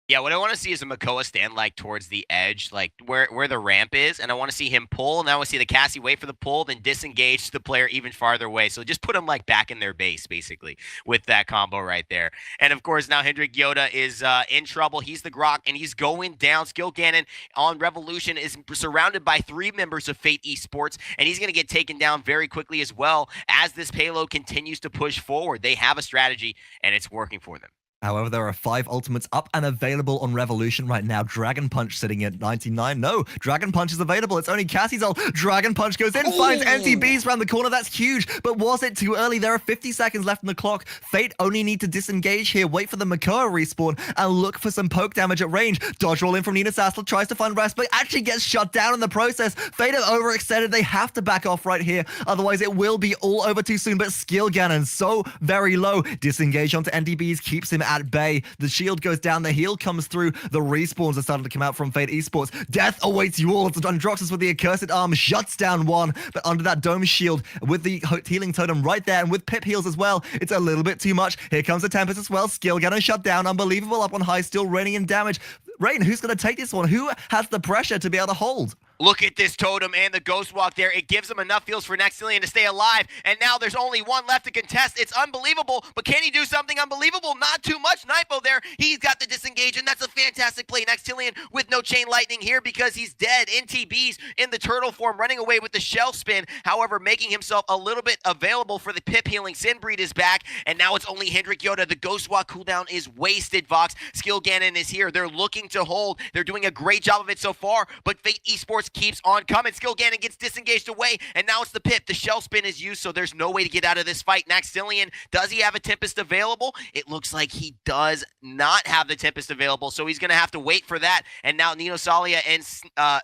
Yeah, what I want to see is a Makoa stand like towards the edge, like where the ramp is, and I want to see him pull, and I want to see the Cassie wait for the pull, then disengage the player even farther away. So just put him like back in their base, basically, with that combo right there. And of course, now hendrikyoda is in trouble. He's the Grok, and he's going down. skillganon on Revolution is surrounded by 3 members of Fate Esports, and he's going to get taken down very quickly as well as this payload continues to push forward. They have a strategy, and it's working for them. However, there are 5 ultimates up and available on Revolution right now. Dragon Punch sitting at 99. No, Dragon Punch is available. It's only Cassie's ult. Dragon Punch goes in, finds NTBees around the corner. That's huge, but was it too early? There are 50 seconds left on the clock. Fate only need to disengage here, wait for the Makoa respawn, and look for some poke damage at range. Dodge roll in from NENOSASULA, tries to find Respa, actually gets shut down in the process. Fate have overextended. They have to back off right here, otherwise it will be all over too soon. But skillganon so very low. Disengage onto NTBees, keeps him at bay. The shield goes down, the heal comes through, the respawns are starting to come out from Fate Esports. Death awaits you all. It's Androxus with the accursed arm, shuts down one, but under that dome shield with the healing totem right there, and with Pip heals as well, it's a little bit too much. Here comes the Tempest as well. skillganon shut down. Unbelivable up on high, still raining in damage. Rain, who's going to take this one? Who has the pressure to be able to hold? Look at this totem and the ghost walk there. It gives him enough heals for Naxtilian to stay alive. And now there's only one left to contest. It's Unbelievable, but can he do something unbelievable? Not too much. Knipo there. He's got the disengage, and that's a fantastic play. Naxtilian with no chain lightning here because he's dead. NTBees in the turtle form running away with the shell spin. However, making himself a little bit available for the pip healing. Sinbreed is back, and now it's only hendrikyoda. The ghost walk cooldown is wasted, Vox. Skillganon is here. They're looking to hold. They're doing a great job of it so far, but Fate Esports keeps on coming. Skillganon gets disengaged away, and now it's the pip. The shell spin is used, so there's no way to get out of this fight. Naxtilian, does he have a Tempest available? It looks like he does not have the Tempest available, so he's going to have to wait for that. And now NENOSASULA and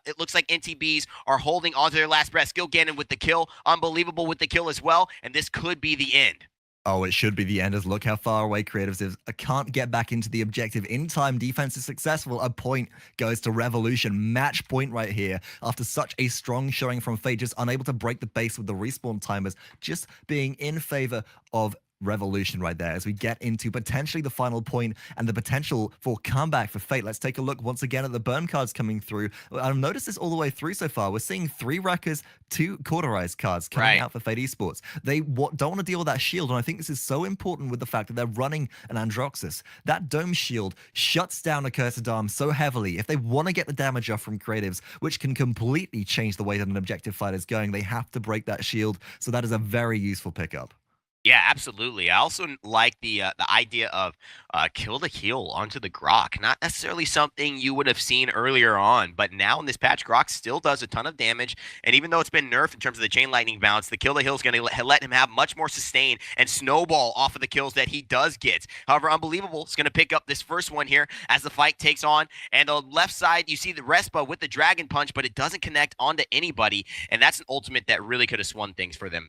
it looks like NTBees are holding onto their last breath. Skillganon with the kill, Unbelievable with the kill as well, and this could be the end. Oh, it should be the end, as look how far away Creatives is. I can't get back into the objective in time. Defense is successful. A point goes to Revolution. Match point right here. After such a strong showing from Fate, just unable to break the base with the respawn timers, just being in favor of Revolution right there as we get into potentially the final point and the potential for comeback for Fate. Let's take a look once again at the burn cards coming through. I've noticed this all the way through so far. We're seeing 3 Wreckers, 2 Cauterized cards coming out for Fate Esports. They don't want to deal with that shield, and I think this is so important with the fact that they're running an Androxus. That dome shield shuts down a Cursed Arm so heavily. If they want to get the damage off from Creatives, which can completely change the way that an objective fight is going, they have to break that shield, so that is a very useful pickup. Yeah, absolutely. I also like the idea of kill to heal onto the Grok. Not necessarily something you would have seen earlier on, but now in this patch, Grok still does a ton of damage. And even though it's been nerfed in terms of the chain lightning bounce, the kill to heal is going to let him have much more sustain and snowball off of the kills that he does get. However, Unbelievable is going to pick up this first one here as the fight takes on. And on the left side, you see the Respa with the Dragon Punch, but it doesn't connect onto anybody. And that's an ultimate that really could have swung things for them.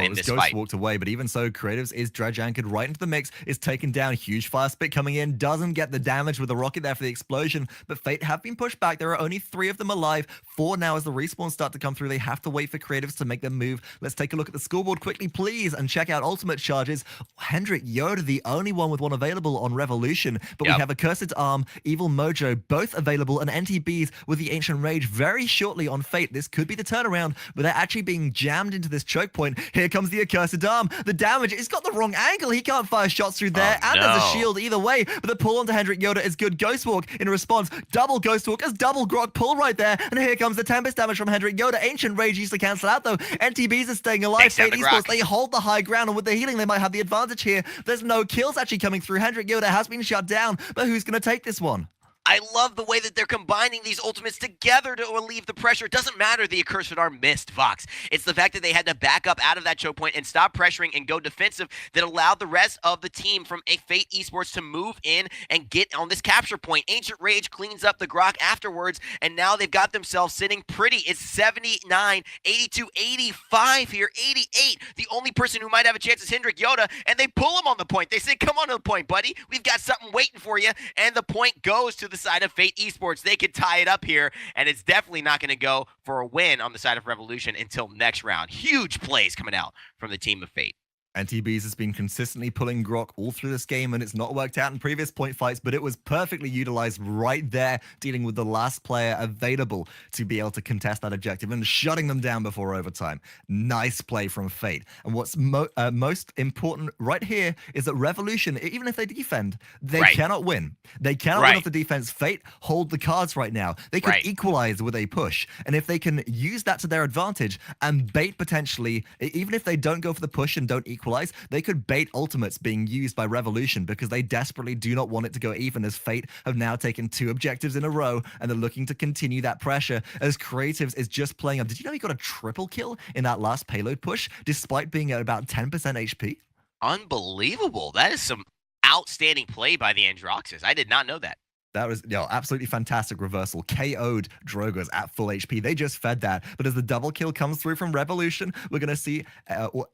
In this Ghost fight. walked away, but even so, Creatives is dredge anchored right into the mix, is taken down. Huge fire spit coming in, doesn't get the damage with the rocket there for the explosion, but Fate have been pushed back. There are only 3 of them alive. 4 now as the respawns start to come through. They have to wait for Creatives to make them move. Let's take a look at the scoreboard quickly, please, and check out ultimate charges. hendrikyoda, the only one with one available on Revolution, but we have a Cursed Arm, Evil Mojo, both available, and NTBees with the Ancient Rage very shortly on Fate. This could be the turnaround, but they're actually being jammed into this choke point. Here comes the Accursed Arm. The damage, it's got the wrong angle. He can't fire shots through there, and there's a shield either way, but the pull onto hendrikyoda is good. Ghost Walk in response. Double Ghost Walk as double Grok pull right there, and here comes the Tempest damage from hendrikyoda. Ancient Rage used to cancel out, though. NTBees is staying alive. Fate Esports, they hold the high ground, and with the healing, they might have the advantage here. There's no kills actually coming through. hendrikyoda has been shut down, but who's going to take this one? I love the way that they're combining these ultimates together to relieve the pressure. It doesn't matter the Accursed Arm missed, Vox. It's the fact that they had to back up out of that choke point and stop pressuring and go defensive that allowed the rest of the team from Fate Esports to move in and get on this capture point. Ancient Rage cleans up the Grok afterwards, and now they've got themselves sitting pretty. It's 79, 82, 85 here, 88. The only person who might have a chance is hendrikyoda, and they pull him on the point. They say, come on to the point, buddy. We've got something waiting for you, and the point goes to the side of Fate Esports. They could tie it up here, and it's definitely not going to go for a win on the side of Revolution until next round. Huge plays coming out from the team of Fate. NTBees has been consistently pulling Grok all through this game, and it's not worked out in previous point fights, but it was perfectly utilized right there, dealing with the last player available to be able to contest that objective and shutting them down before overtime. Nice play from Fate. And what's most important right here is that Revolution, even if they defend, they cannot win. They cannot win off the defense. Fate hold the cards right now. They could equalize with a push, and if they can use that to their advantage and bait potentially, even if they don't go for the push and don't equalize, they could bait ultimates being used by Revolution because they desperately do not want it to go even, as Fate have now taken 2 objectives in a row and they're looking to continue that pressure as Creatives is just playing up. Did you know he got a triple kill in that last payload push despite being at about 10% HP? Unbelievable. That is some outstanding play by the Androxus. I did not know that. That was absolutely fantastic reversal. KO'd Drogoz at full HP. They just fed that. But as the double kill comes through from Revolution, we're going to see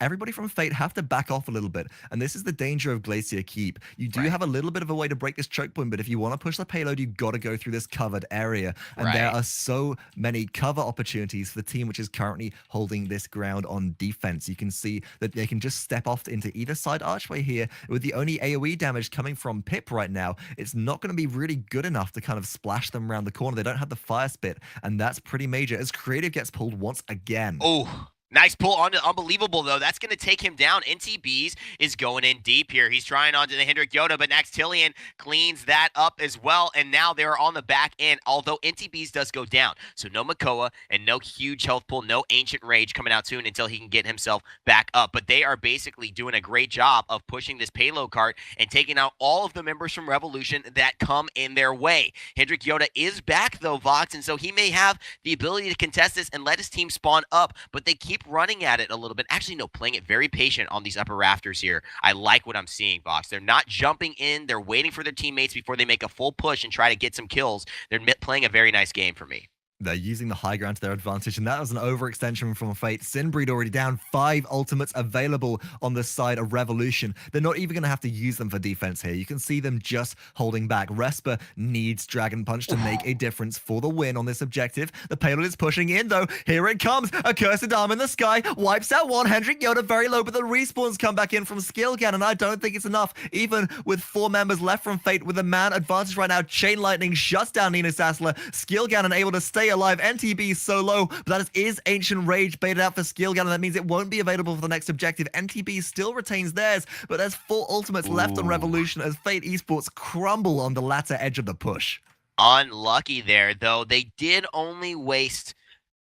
everybody from Fate have to back off a little bit. And this is the danger of Glacier Keep. You do have a little bit of a way to break this choke point, but if you want to push the payload, you've got to go through this covered area. And there are so many cover opportunities for the team, which is currently holding this ground on defense. You can see that they can just step off into either side archway here with the only AoE damage coming from Pip right now. It's not going to be really good enough to kind of splash them around the corner. They don't have the fire spit, and that's pretty major as Creative gets pulled once again. Oh, nice pull onto Unbelivable, though. That's going to take him down. NTBees is going in deep here. He's trying onto the hendrikyoda, but Naxtilian cleans that up as well, and now they're on the back end, although NTBees does go down. So no Makoa and no huge health pull, no Ancient Rage coming out soon until he can get himself back up. But they are basically doing a great job of pushing this payload cart and taking out all of the members from Revolution that come in their way. hendrikyoda is back, though, Vox, and so he may have the ability to contest this and let his team spawn up, but they keep running at it a little bit. Actually, no, playing it very patient on these upper rafters here. I like what I'm seeing, Vox. They're not jumping in. They're waiting for their teammates before they make a full push and try to get some kills. They're playing a very nice game for me. They're using the high ground to their advantage, and that was an overextension from Fate. Sinbreed already down, 5 ultimates available on this side of Revolution. They're not even going to have to use them for defense here. You can see them just holding back. Respa needs Dragon Punch to make a difference for the win on this objective. The payload is pushing in, though. Here it comes. A Cursed Arm in the sky. Wipes out one. hendrikyoda very low, but the respawns come back in from skillganon, and I don't think it's enough. Even with 4 members left from Fate with a man advantage right now, Chain Lightning shuts down NENOSASULA. Skillganon able to stay alive. NTB is so low, but that is Ancient Rage baited out for skillganon. That means it won't be available for the next objective. NTB still retains theirs, but there's 4 ultimates left on Revolution as Fate Esports crumble on the latter edge of the push. Unlucky there, though. They did only waste,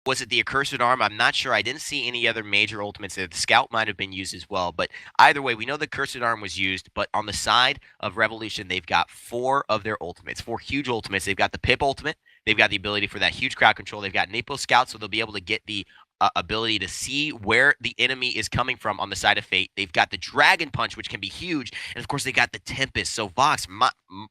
was it the Accursed Arm? I'm not sure. I didn't see any other major ultimates there. The Scout might have been used as well. But either way, we know the Accursed Arm was used. But on the side of Revolution, they've got 4 of their ultimates, 4 huge ultimates. They've got the Pip ultimate. They've got the ability for that huge crowd control. They've got knipo Scout, so they'll be able to get the ability to see where the enemy is coming from on the side of Fate. They've got the Dragon Punch, which can be huge. And, of course, they got the Tempest. So, Vox,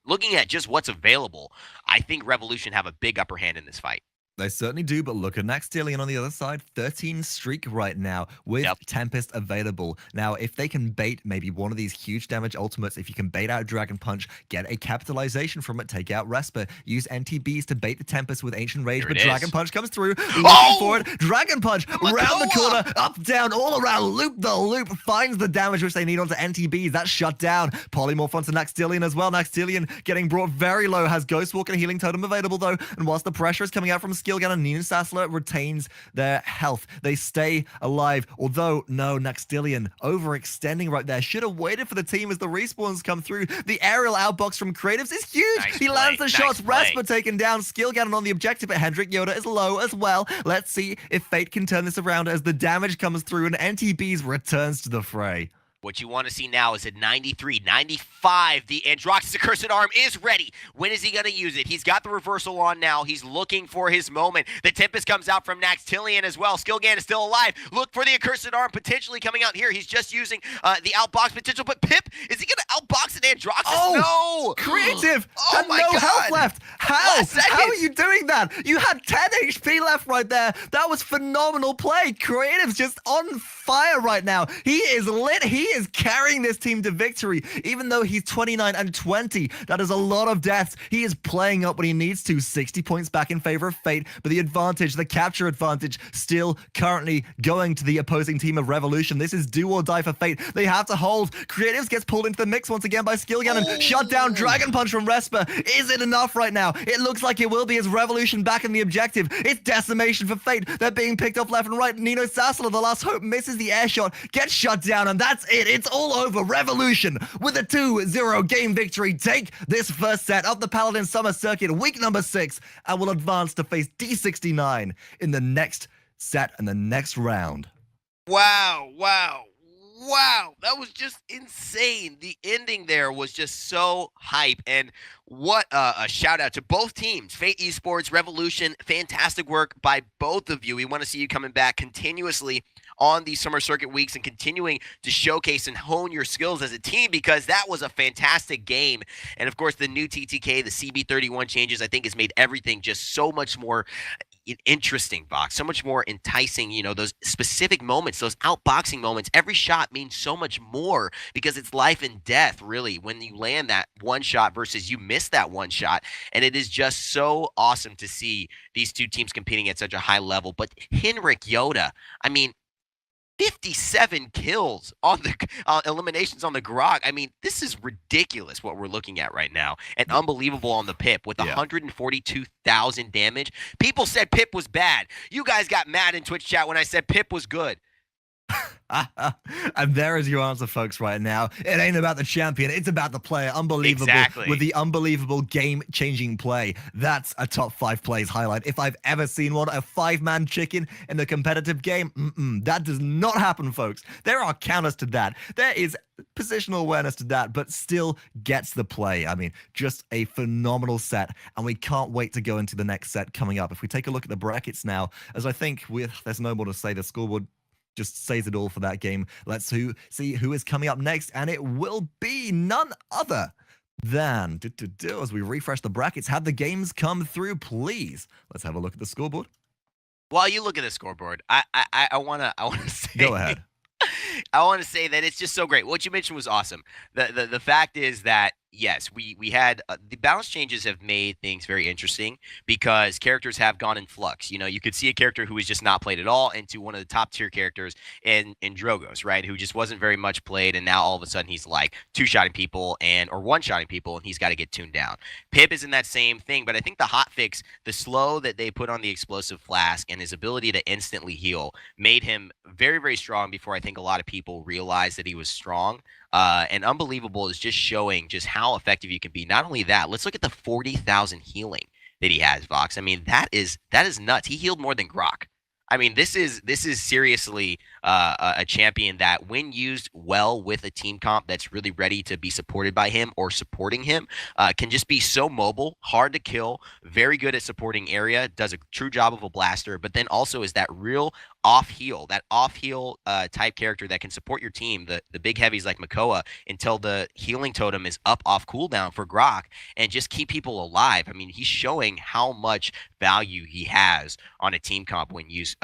looking at just what's available, I think Revolution have a big upper hand in this fight. They certainly do, but look at Naxtilian on the other side. 13 streak right now with Tempest available. Now, if they can bait maybe one of these huge damage ultimates, if you can bait out Dragon Punch, get a capitalization from it, take out Respa, use NTBees to bait the Tempest with Ancient Rage, but Dragon Punch comes through, looking for it. Dragon Punch, round the corner, up, down, all around, loop the loop, finds the damage which they need onto NTBees. That's shut down. Polymorph onto Naxtilian as well. Naxtilian getting brought very low, has Ghostwalk and Healing Totem available though, and whilst the pressure is coming out from skillganon, NENOSASULA retains their health. They stay alive. Although, no, Naxtilian overextending right there. Should have waited for the team as the respawns come through. The aerial outbox from Creatives is huge. He lands the shots. Respa taken down. Skillganon on the objective, but hendrikyoda is low as well. Let's see if Fate can turn this around as the damage comes through and NTBees returns to the fray. What you want to see now is at 93, 95, the Androx's Accursed Arm is ready. When is he going to use it? He's got the reversal on now. He's looking for his moment. The Tempest comes out from Naxtilian as well. Skillganon is still alive. Look for the Accursed Arm potentially coming out here. He's just using the outbox potential, but Pip, is he going to outbox an Androxis? Oh, no! Creative had no health left. How? How are you doing that? You had 10 HP left right there. That was phenomenal play. Creative's just on fire right now. He is lit. He is carrying this team to victory, even though he's 29 and 20. That is a lot of deaths. He is playing up when he needs to. 60 points back in favor of Fate, but the advantage, the capture advantage, still currently going to the opposing team of Revolution. This is do or die for Fate. They have to hold. Creatives gets pulled into the mix once again by skillganon. Shut down Dragon Punch from Respa. Is it enough right now? It looks like it will be as Revolution back in the objective. It's decimation for Fate. They're being picked up left and right. NENOSASULA, the last hope, misses the air shot, gets shut down, and that's it. It's all over. Revolution with a 2-0 game victory take this first set of the Paladins Summer Circuit, week number 6, and will advance to face D69 in the next set and the next round. Wow. That was just insane. The ending there was just so hype, and what a shout out to both teams. Fate Esports, Revolution, fantastic work by both of you. We want to see you coming back continuously on these summer circuit weeks and continuing to showcase and hone your skills as a team, because that was a fantastic game. And of course, the new TTK, the CB31 changes, I think has made everything just so much more interesting, Vox, so much more enticing. You know, those specific moments, those outboxing moments, every shot means so much more because it's life and death, really, when you land that one shot versus you miss that one shot. And it is just so awesome to see these two teams competing at such a high level. But hendrikyoda, I mean, 57 kills on the eliminations on the Grog. I mean, this is ridiculous what we're looking at right now. And Unbelivable on the Pip with 142,000 damage. People said Pip was bad. You guys got mad in Twitch chat when I said Pip was good. And there is your answer, folks, right now. It ain't about the champion. It's about the player. Unbelivable. Exactly. With the unbelievable game-changing play. That's a top 5 plays highlight. If I've ever seen one, a 5-man chicken in a competitive game, that does not happen, folks. There are counters to that. There is positional awareness to that, but still gets the play. I mean, just a phenomenal set, and we can't wait to go into the next set coming up. If we take a look at the brackets now, as I think there's no more to say, the scoreboard just says it all for that game. Let's see who is coming up next, and it will be none other than, as we refresh the brackets, have the games come through, please. Let's have a look at the scoreboard. While you look at the scoreboard, I wanna say, go ahead. I want to say that it's just so great. What you mentioned was awesome. The fact is that yes, we had the balance changes have made things very interesting because characters have gone in flux. You know, you could see a character who was just not played at all into one of the top tier characters in Drogos, right? Who just wasn't very much played, and now all of a sudden he's like two-shotting people or one-shotting people, and he's got to get tuned down. Pip is in that same thing, but I think the hotfix, the slow that they put on the explosive flask, and his ability to instantly heal made him very, very strong before I think a lot of people realized that he was strong. And Unbelivable is just showing just how effective you can be. Not only that, let's look at the 40,000 healing that he has, Vox. I mean, that is nuts. He healed more than Grok. I mean, this is seriously a champion that, when used well with a team comp that's really ready to be supported by him or supporting him, can just be so mobile, hard to kill, very good at supporting area, does a true job of a blaster, but then also is that real off-heal type character that can support your team, the big heavies like Makoa, until the healing totem is up off cooldown for Grok, and just keep people alive. I mean, he's showing how much value he has on a team comp when used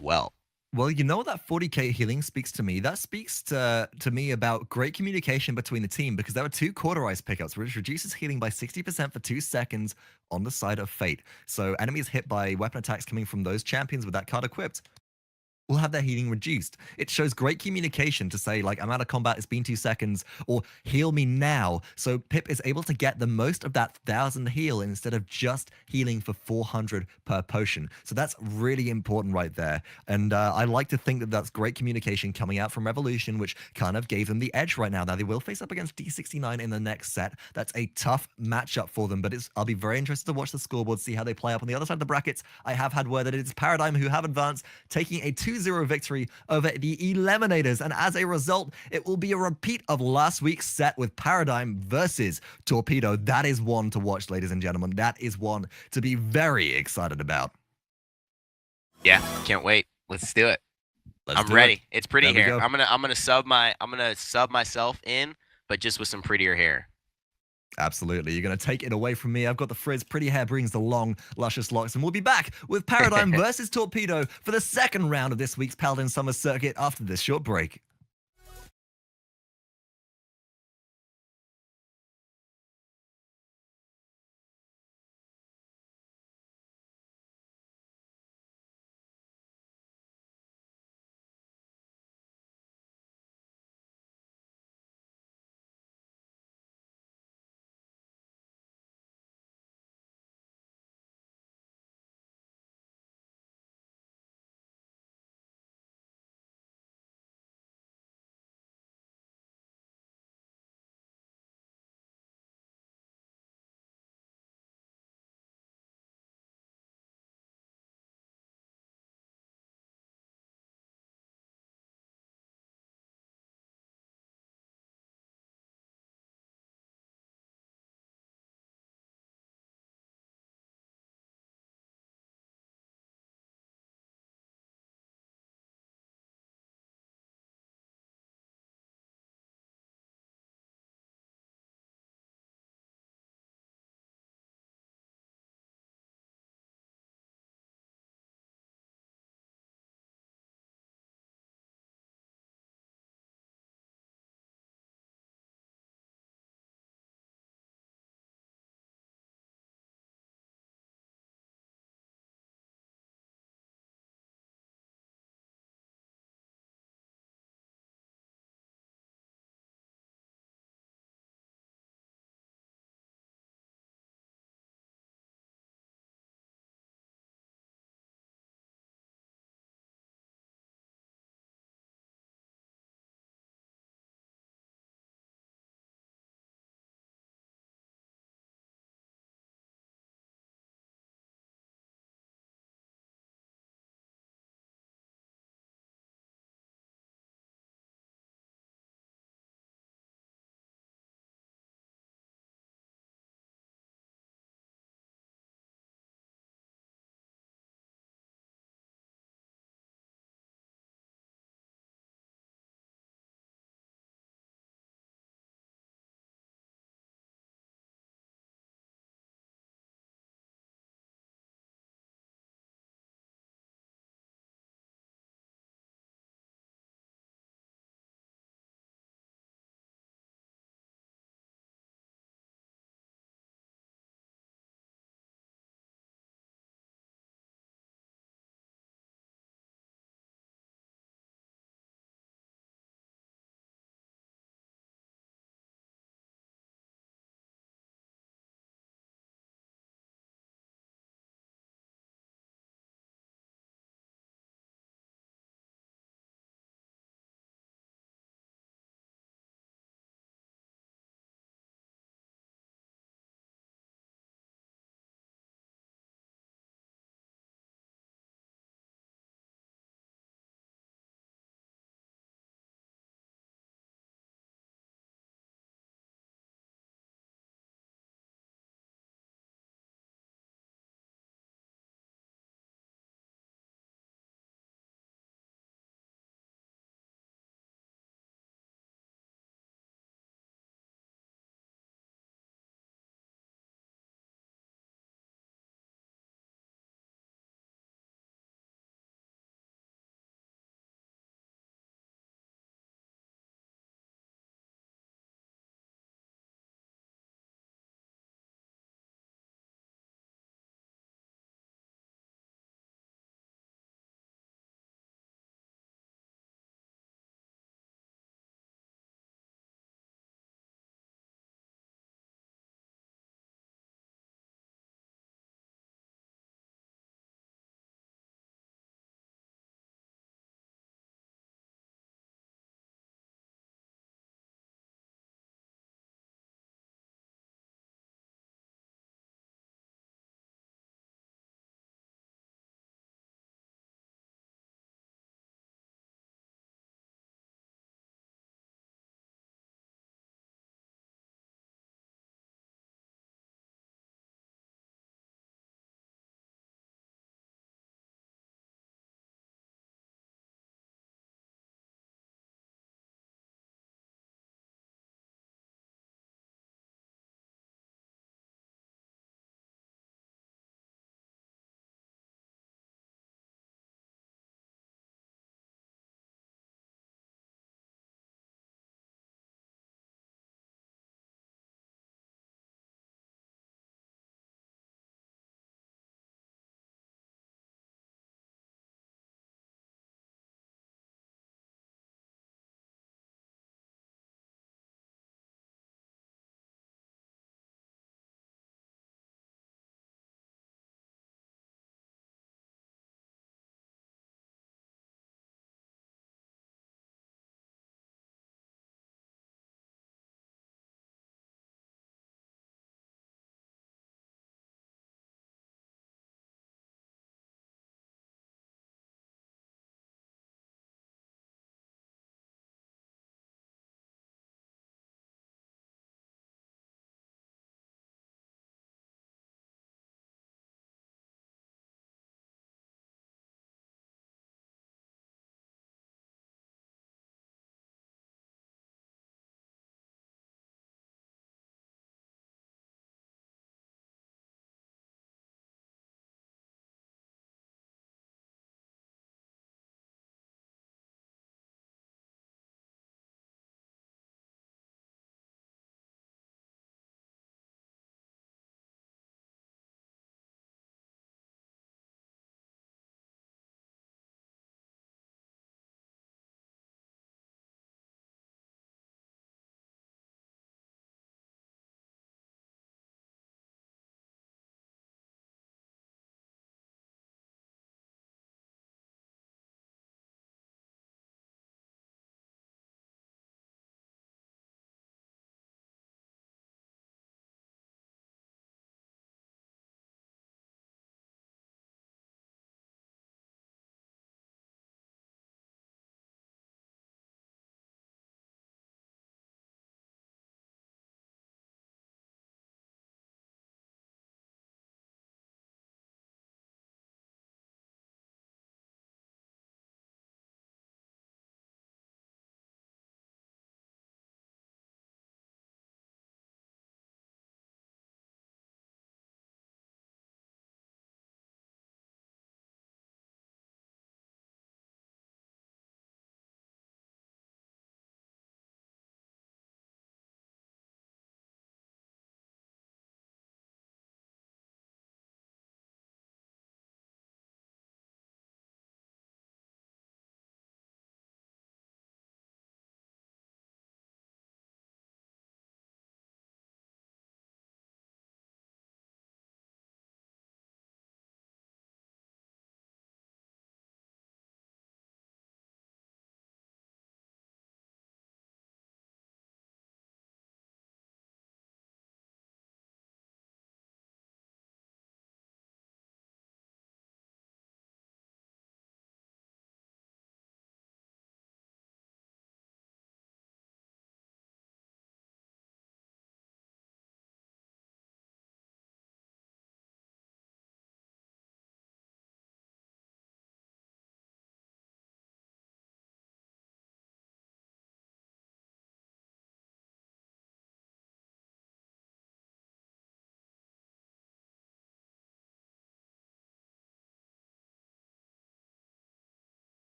well. Well, you know what that 40k healing speaks to me? That speaks to me about great communication between the team, because there were 2 cauterized pickups, which reduces healing by 60% for 2 seconds on the side of Fate. So enemies hit by weapon attacks coming from those champions with that card equipped will have their healing reduced. It shows great communication to say, like, I'm out of combat, it's been 2 seconds, or heal me now. So Pip is able to get the most of that 1,000 heal instead of just healing for 400 per potion. So that's really important right there. And I like to think that that's great communication coming out from Revolution, which kind of gave them the edge right now. Now they will face up against D69 in the next set. That's a tough matchup for them, but I'll be very interested to watch the scoreboard, see how they play up on the other side of the brackets. I have had word that it is Paradigm who have advanced, taking a 2-0 victory over the Eliminators, and as a result, it will be a repeat of last week's set with Paradigm versus Torpedo. That is one to watch, ladies and gentlemen. That is one to be very excited about. Yeah, can't wait. Let's do it. I'm ready. It's pretty hair. I'm gonna sub myself in, but just with some prettier hair. Absolutely. You're going to take it away from me. I've got the frizz. Pretty hair brings the long, luscious locks. And we'll be back with Paradigm versus Torpedo for the second round of this week's Paladin Summer Circuit after this short break.